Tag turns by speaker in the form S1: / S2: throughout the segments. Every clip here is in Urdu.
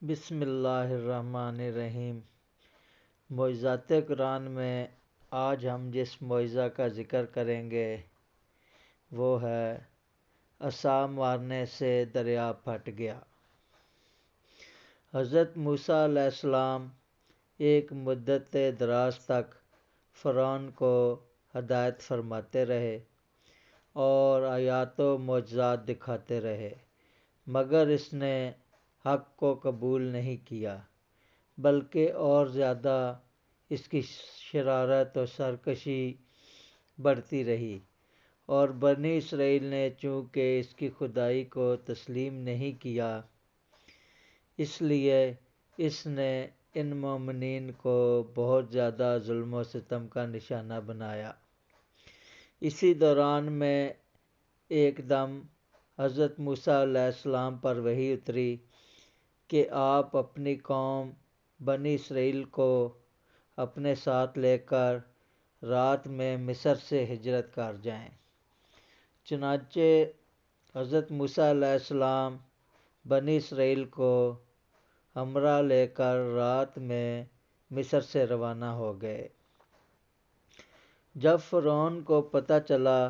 S1: بسم اللہ الرحمن الرحیم۔ معجزات قرآن میں آج ہم جس معجزہ کا ذکر کریں گے وہ ہے عصا مارنے سے دریا پھٹ گیا۔ حضرت موسیٰ علیہ السلام ایک مدت دراز تک فرعون کو ہدایت فرماتے رہے اور آیات و معجزات دکھاتے رہے، مگر اس نے حق کو قبول نہیں کیا، بلکہ اور زیادہ اس کی شرارت و سرکشی بڑھتی رہی، اور بنی اسرائیل نے چونکہ اس کی خدائی کو تسلیم نہیں کیا، اس لیے اس نے ان مومنین کو بہت زیادہ ظلم و ستم کا نشانہ بنایا۔ اسی دوران میں ایک دم حضرت موسیٰ علیہ السلام پر وحی اتری کہ آپ اپنی قوم بنی اسرائیل کو اپنے ساتھ لے کر رات میں مصر سے ہجرت کر جائیں۔ چنانچہ حضرت موسیٰ علیہ السلام بنی اسرائیل کو ہمراہ لے کر رات میں مصر سے روانہ ہو گئے۔ جب فرعون کو پتہ چلا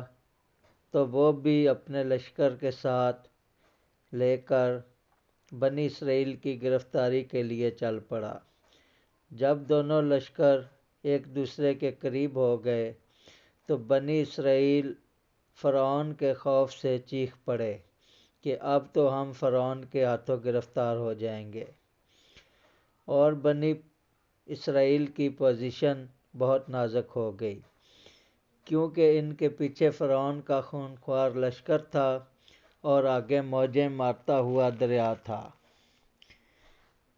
S1: تو وہ بھی اپنے لشکر کے ساتھ لے کر بنی اسرائیل کی گرفتاری کے لیے چل پڑا۔ جب دونوں لشکر ایک دوسرے کے قریب ہو گئے تو بنی اسرائیل فرعون کے خوف سے چیخ پڑے کہ اب تو ہم فرعون کے ہاتھوں گرفتار ہو جائیں گے، اور بنی اسرائیل کی پوزیشن بہت نازک ہو گئی، کیونکہ ان کے پیچھے فرعون کا خونخوار لشکر تھا اور آگے موجیں مارتا ہوا دریا تھا۔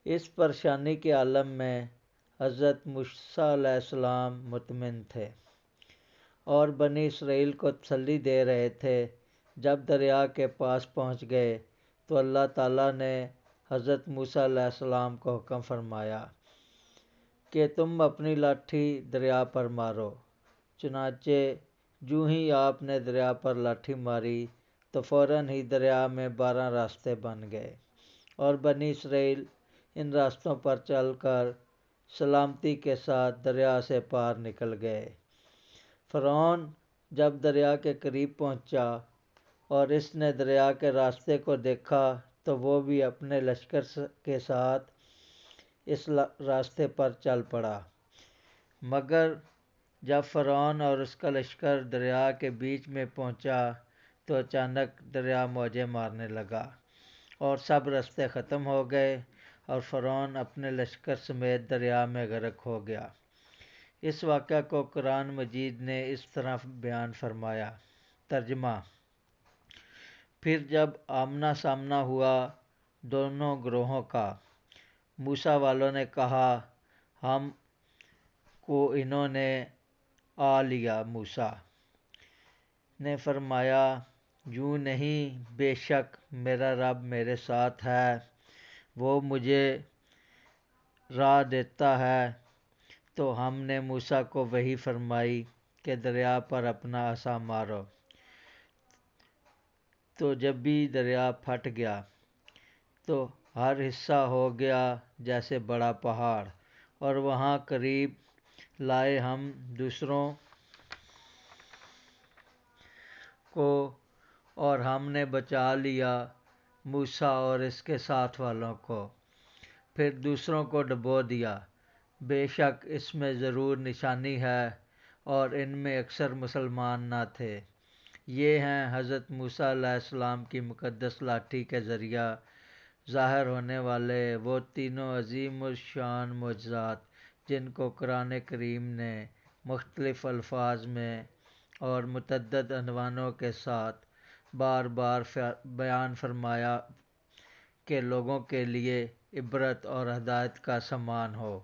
S1: اس پریشانی کے عالم میں حضرت موسیٰ علیہ السلام مطمئن تھے اور بنی اسرائیل کو تسلی دے رہے تھے۔ جب دریا کے پاس پہنچ گئے تو اللہ تعالیٰ نے حضرت موسیٰ علیہ السلام کو حکم فرمایا کہ تم اپنی لاٹھی دریا پر مارو۔ چنانچہ جوں ہی آپ نے دریا پر لاٹھی ماری تو فوراً ہی دریا میں 12 راستے بن گئے، اور بنی اسرائیل ان راستوں پر چل کر سلامتی کے ساتھ دریا سے پار نکل گئے۔ فرعون جب دریا کے قریب پہنچا اور اس نے دریا کے راستے کو دیکھا تو وہ بھی اپنے لشکر کے ساتھ اس راستے پر چل پڑا، مگر جب فرعون اور اس کا لشکر دریا کے بیچ میں پہنچا تو اچانک دریا موجیں مارنے لگا اور سب راستے ختم ہو گئے، اور فرعون اپنے لشکر سمیت دریا میں غرق ہو گیا۔ اس واقعہ کو قرآن مجید نے اس طرح بیان فرمایا۔ ترجمہ: پھر جب آمنا سامنا ہوا دونوں گروہوں کا، موسیٰ والوں نے کہا ہم کو انہوں نے آ لیا۔ موسیٰ نے فرمایا یوں نہیں، بے شک میرا رب میرے ساتھ ہے، وہ مجھے راہ دیتا ہے۔ تو ہم نے موسیٰ کو وحی فرمائی کہ دریا پر اپنا عصا مارو، تو جب بھی دریا پھٹ گیا تو ہر حصہ ہو گیا جیسے بڑا پہاڑ، اور وہاں قریب لائے ہم دوسروں کو، اور ہم نے بچا لیا موسیٰ اور اس کے ساتھ والوں کو، پھر دوسروں کو ڈبو دیا۔ بے شک اس میں ضرور نشانی ہے، اور ان میں اکثر مسلمان نہ تھے۔ یہ ہیں حضرت موسیٰ علیہ السلام کی مقدس لاٹھی کے ذریعہ ظاہر ہونے والے وہ تینوں عظیم الشان معجزات جن کو قرآن کریم نے مختلف الفاظ میں اور متعدد عنوانوں کے ساتھ بار بار بیان فرمایا کہ لوگوں کے لیے عبرت اور ہدایت کا سامان ہو۔